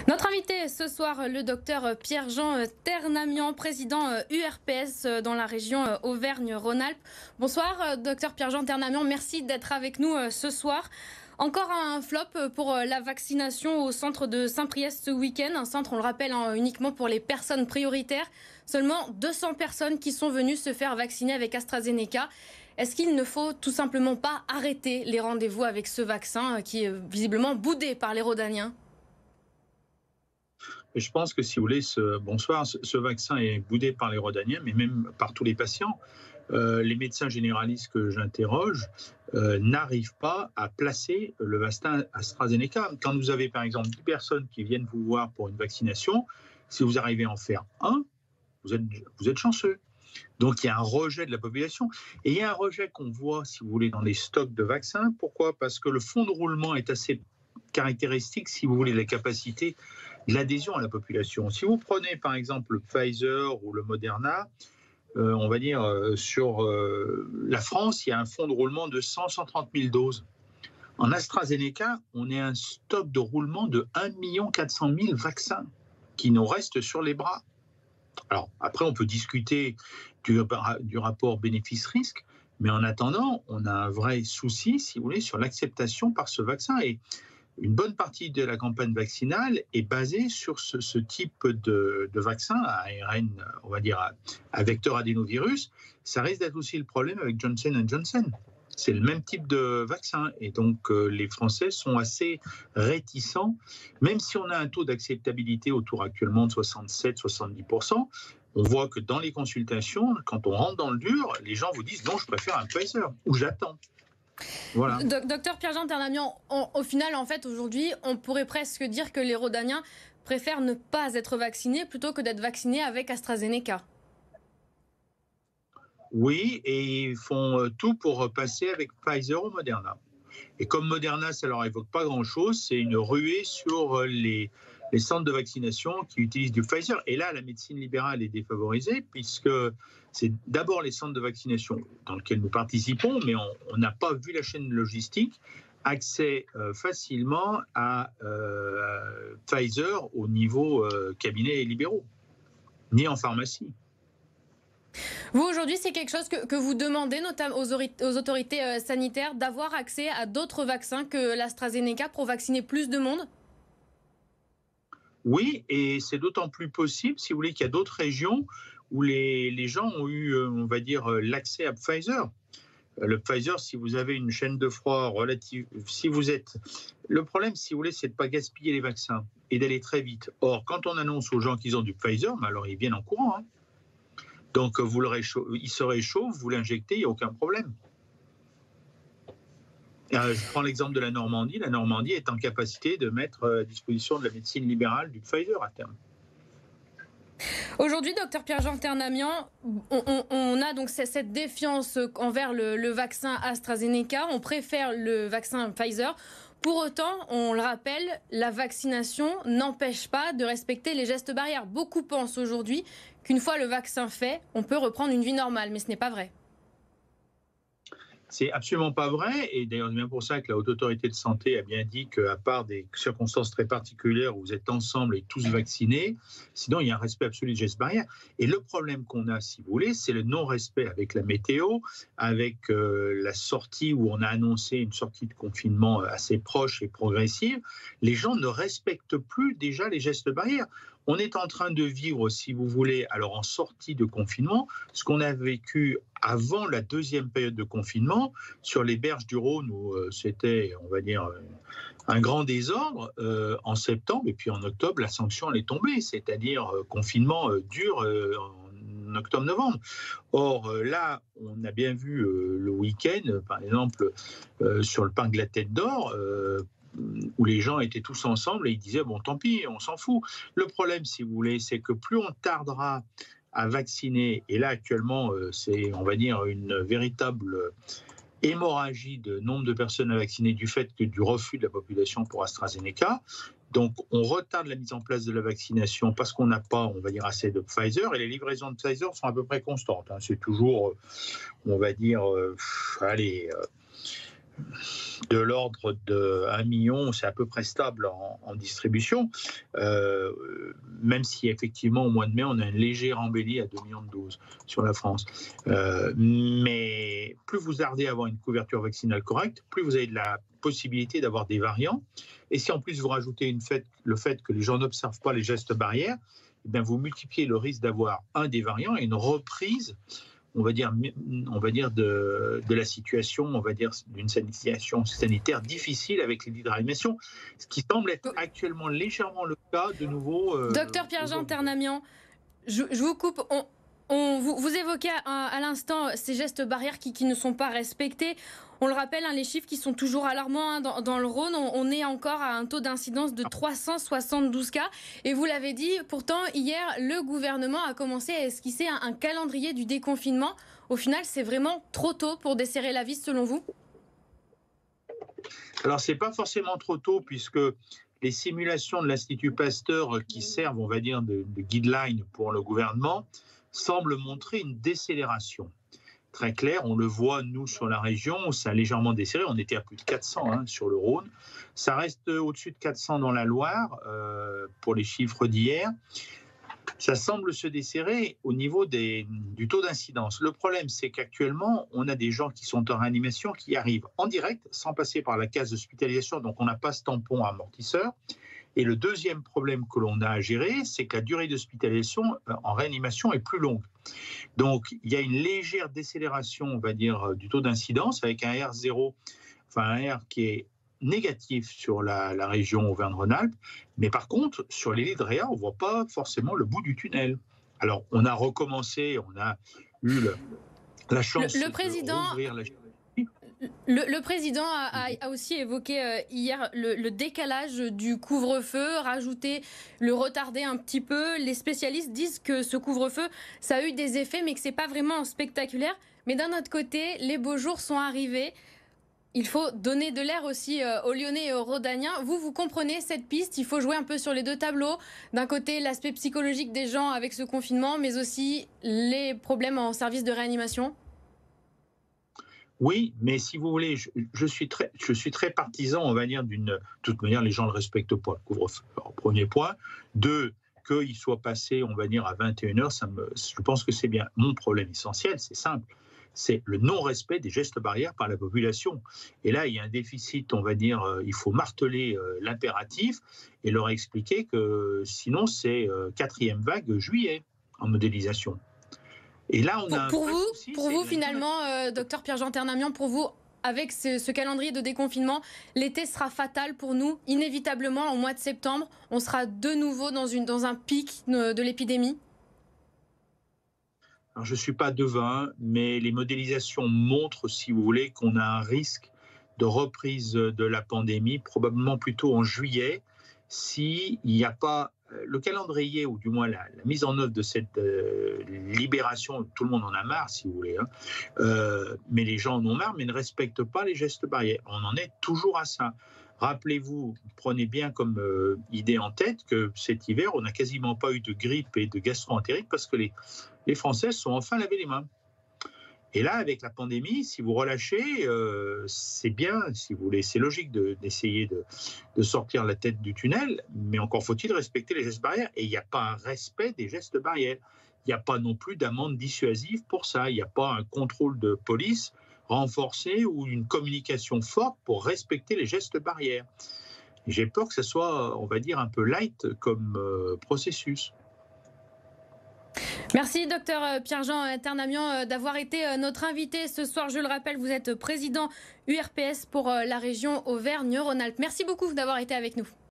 Notre invité ce soir, le docteur Pierre-Jean Ternamian, président URPS dans la région Auvergne-Rhône-Alpes. Bonsoir, docteur Pierre-Jean Ternamian, merci d'être avec nous ce soir. Encore un flop pour la vaccination au centre de Saint-Priest ce week-end. Un centre, on le rappelle, uniquement pour les personnes prioritaires. Seulement 200 personnes qui sont venues se faire vacciner avec AstraZeneca. Est-ce qu'il ne faut tout simplement pas arrêter les rendez-vous avec ce vaccin qui est visiblement boudé par les Rhodaniens ? Et je pense que, si vous voulez, ce vaccin est boudé par les Rhodaniens, mais même par tous les patients. Les médecins généralistes que j'interroge n'arrivent pas à placer le vaccin AstraZeneca. Quand vous avez, par exemple, 10 personnes qui viennent vous voir pour une vaccination, si vous arrivez à en faire un, vous êtes chanceux. Donc, il y a un rejet de la population. Et il y a un rejet qu'on voit, si vous voulez, dans les stocks de vaccins. Pourquoi ? Parce que le fond de roulement est assez caractéristique, si vous voulez, de la capacité de l'adhésion à la population. Si vous prenez, par exemple, le Pfizer ou le Moderna, on va dire, sur la France, il y a un fonds de roulement de 130 000 doses. En AstraZeneca, on est un stock de roulement de 1 400 000 vaccins qui nous restent sur les bras. Alors, après, on peut discuter du rapport bénéfice-risque, mais en attendant, on a un vrai souci, si vous voulez, sur l'acceptation par ce vaccin. Et une bonne partie de la campagne vaccinale est basée sur ce type de vaccin à ARN, on va dire, à vecteur adénovirus. Ça risque d'être aussi le problème avec Johnson & Johnson. C'est le même type de vaccin. Et donc, les Français sont assez réticents, même si on a un taux d'acceptabilité autour actuellement de 67-70%. On voit que dans les consultations, quand on rentre dans le dur, les gens vous disent « non, je préfère un Pfizer » ou « j'attends ». Voilà. Docteur Pierre-Jean Ternamian, au final, en fait, aujourd'hui, on pourrait presque dire que les Rhodaniens préfèrent ne pas être vaccinés plutôt que d'être vaccinés avec AstraZeneca. Oui, et ils font tout pour passer avec Pfizer ou Moderna. Et comme Moderna, ça ne leur évoque pas grand-chose, c'est une ruée sur les centres de vaccination qui utilisent du Pfizer. Et là, la médecine libérale est défavorisée puisque c'est d'abord les centres de vaccination dans lesquels nous participons, mais on n'a pas vu la chaîne logistique, accès facilement à Pfizer au niveau cabinet libéraux, ni en pharmacie. Vous, aujourd'hui, c'est quelque chose que vous demandez notamment aux autorités sanitaires d'avoir accès à d'autres vaccins que l'AstraZeneca pour vacciner plus de monde ? Oui, et c'est d'autant plus possible, si vous voulez, qu'il y a d'autres régions où les gens ont eu, on va dire, l'accès à Pfizer. Le Pfizer, si vous avez une chaîne de froid relative, si vous êtes... Le problème, si vous voulez, c'est de ne pas gaspiller les vaccins et d'aller très vite. Or, quand on annonce aux gens qu'ils ont du Pfizer, alors ils viennent en courant. Hein. Donc, il se réchauffe, vous l'injectez, il n'y a aucun problème. Je prends l'exemple de la Normandie. La Normandie est en capacité de mettre à disposition de la médecine libérale du Pfizer à terme. Aujourd'hui, docteur Pierre-Jean Ternamian, on a donc cette défiance envers le vaccin AstraZeneca. On préfère le vaccin Pfizer. Pour autant, on le rappelle, la vaccination n'empêche pas de respecter les gestes barrières. Beaucoup pensent aujourd'hui qu'une fois le vaccin fait, on peut reprendre une vie normale, mais ce n'est pas vrai. C'est absolument pas vrai, et d'ailleurs c'est bien pour ça que la Haute Autorité de Santé a bien dit qu'à part des circonstances très particulières où vous êtes ensemble et tous vaccinés, sinon il y a un respect absolu des gestes barrières. Et le problème qu'on a, si vous voulez, c'est le non-respect avec la météo, avec la sortie où on a annoncé une sortie de confinement assez proche et progressive. Les gens ne respectent plus déjà les gestes barrières. On est en train de vivre, si vous voulez, alors en sortie de confinement, ce qu'on a vécu avant la deuxième période de confinement, sur les berges du Rhône, où c'était, on va dire, un grand désordre, en septembre, et puis en octobre, la sanction elle est tombée, c'est-à-dire confinement dur en octobre-novembre. Or, là, on a bien vu le week-end, par exemple, sur le parc de la Tête d'Or, où les gens étaient tous ensemble et ils disaient « bon, tant pis, on s'en fout ». Le problème, si vous voulez, c'est que plus on tardera à vacciner, et là actuellement, c'est, on va dire, une véritable hémorragie de nombre de personnes à vacciner du fait que du refus de la population pour AstraZeneca. Donc, on retarde la mise en place de la vaccination parce qu'on n'a pas, on va dire, assez de Pfizer. Et les livraisons de Pfizer sont à peu près constantes. Hein. C'est toujours, on va dire, de l'ordre de 1 million, c'est à peu près stable en distribution, même si effectivement au mois de mai, on a une légère embellie à 2 millions de doses sur la France. Mais plus vous tardez à avoir une couverture vaccinale correcte, plus vous avez de la possibilité d'avoir des variants. Et si en plus vous rajoutez le fait que les gens n'observent pas les gestes barrières, eh bien vous multipliez le risque d'avoir un des variants et une reprise, on va dire de la situation, on va dire d'une situation sanitaire difficile avec les lits de réanimation, ce qui semble être actuellement légèrement le cas de nouveau. Docteur Pierre-Jean Ternamian, je vous coupe. Vous évoquez à l'instant ces gestes barrières qui ne sont pas respectés. On le rappelle, les chiffres qui sont toujours alarmants dans le Rhône. On est encore à un taux d'incidence de 372 cas. Et vous l'avez dit, pourtant, hier, le gouvernement a commencé à esquisser un calendrier du déconfinement. Au final, c'est vraiment trop tôt pour desserrer la vis, selon vous? Alors, c'est pas forcément trop tôt, puisque les simulations de l'Institut Pasteur qui servent, on va dire, de guideline pour le gouvernement semblent montrer une décélération. Très clair, on le voit, nous, sur la région, ça a légèrement desserré. On était à plus de 400 sur le Rhône. Ça reste au-dessus de 400 dans la Loire, pour les chiffres d'hier. Ça semble se desserrer au niveau du taux d'incidence. Le problème, c'est qu'actuellement, on a des gens qui sont en réanimation qui arrivent en direct, sans passer par la case d'hospitalisation, donc on n'a pas ce tampon amortisseur. Et le deuxième problème que l'on a à gérer, c'est que la durée d'hospitalisation en réanimation est plus longue. Donc, il y a une légère décélération, on va dire, du taux d'incidence avec un R0, enfin un R qui est négatif sur la région Auvergne-Rhône-Alpes. Mais par contre, sur les lits de réa, on ne voit pas forcément le bout du tunnel. Alors, on a recommencé, on a eu la chance de rouvrir la... Le président a aussi évoqué hier le décalage du couvre-feu, le retarder un petit peu. Les spécialistes disent que ce couvre-feu, ça a eu des effets, mais que ce n'est pas vraiment spectaculaire. Mais d'un autre côté, les beaux jours sont arrivés. Il faut donner de l'air aussi aux Lyonnais et aux Rhodaniens. Vous comprenez cette piste? Il faut jouer un peu sur les deux tableaux. D'un côté, l'aspect psychologique des gens avec ce confinement, mais aussi les problèmes en service de réanimation. Oui, mais si vous voulez, je suis très partisan, on va dire, de toute manière, les gens ne le respectent pas, le couvre-feu. Premier point. Deux, qu'il soit passé, on va dire, à 21h, je pense que c'est bien. Mon problème essentiel, c'est simple, c'est le non-respect des gestes barrières par la population. Et là, il y a un déficit, on va dire, il faut marteler l'impératif et leur expliquer que sinon, c'est quatrième vague juillet en modélisation. Et là, on a pour vous finalement, docteur Pierre-Jean Ternamian, pour vous, avec ce calendrier de déconfinement, l'été sera fatal pour nous. Inévitablement, au mois de septembre, on sera de nouveau dans un pic de l'épidémie. Alors, je ne suis pas devin, mais les modélisations montrent, si vous voulez, qu'on a un risque de reprise de la pandémie, probablement plutôt en juillet, s'il n'y a pas le calendrier, ou du moins la mise en œuvre de cette libération. Tout le monde en a marre, si vous voulez, mais les gens en ont marre, mais ne respectent pas les gestes barrières. On en est toujours à ça. Rappelez-vous, prenez bien comme idée en tête que cet hiver, on n'a quasiment pas eu de grippe et de gastro-entérite parce que les Français sont enfin lavé les mains. Et là, avec la pandémie, si vous relâchez, c'est bien, si vous voulez, c'est logique d'essayer de sortir la tête du tunnel, mais encore faut-il respecter les gestes barrières. Et il n'y a pas un respect des gestes barrières. Il n'y a pas non plus d'amende dissuasive pour ça. Il n'y a pas un contrôle de police renforcé ou une communication forte pour respecter les gestes barrières. J'ai peur que ce soit, on va dire, un peu light comme processus. Merci docteur Pierre-Jean Ternamian d'avoir été notre invité ce soir. Je le rappelle, vous êtes président URPS pour la région Auvergne-Rhône-Alpes. Merci beaucoup d'avoir été avec nous.